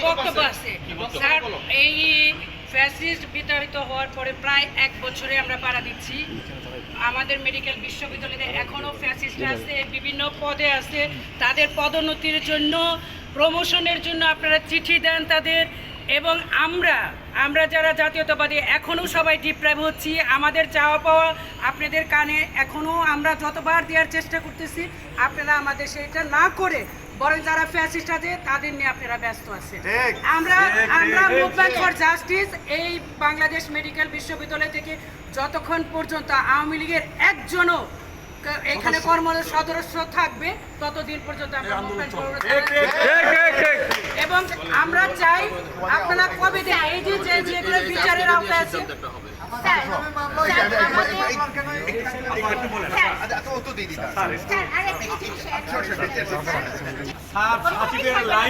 বক্তব্য আছে স্যার। এই ফ্যাসিস্ট বিতাড়িত হওয়ার পরে প্রায় 1 বছরে আমরা পাড়া দিচ্ছি। আমাদের মেডিকেল বিশ্ববিদ্যালয়ে এখনও ফ্যাসিস্ট আছে, বিভিন্ন পদে আছে। তাদের পদোন্নতির জন্য, প্রমোশনের জন্য আপনারা চিঠি দেন তাদের। এবং আমরা যারা জাতীয়তাবাদী এখনও সবাই ডিপ্রাইভ হচ্ছি। আমাদের চাওয়া পাওয়া আপনাদের কানে এখনও আমরা যতবার দেওয়ার চেষ্টা করতেছি, আপনারা আমাদের সেইটা না করে বরং যারা ফ্যাসিস্ট আছে তাদের নিয়ে আপনারা ব্যস্ত আছেন। আমরা মুভমেন্ট ফর জাস্টিস এই বাংলাদেশ মেডিকেল বিশ্ববিদ্যালয় থেকে যতক্ষণ পর্যন্ত আওয়ামী লীগের একজনও এখানে কর্মরত সদস্য থাকবে ততদিন পর্যন্ত আমরা মুভমেন্ট করব। এবং আমরা চাই আপনারা কবে দেন এই যে যেগুলো বিচারের আওতায় আছে লাইভ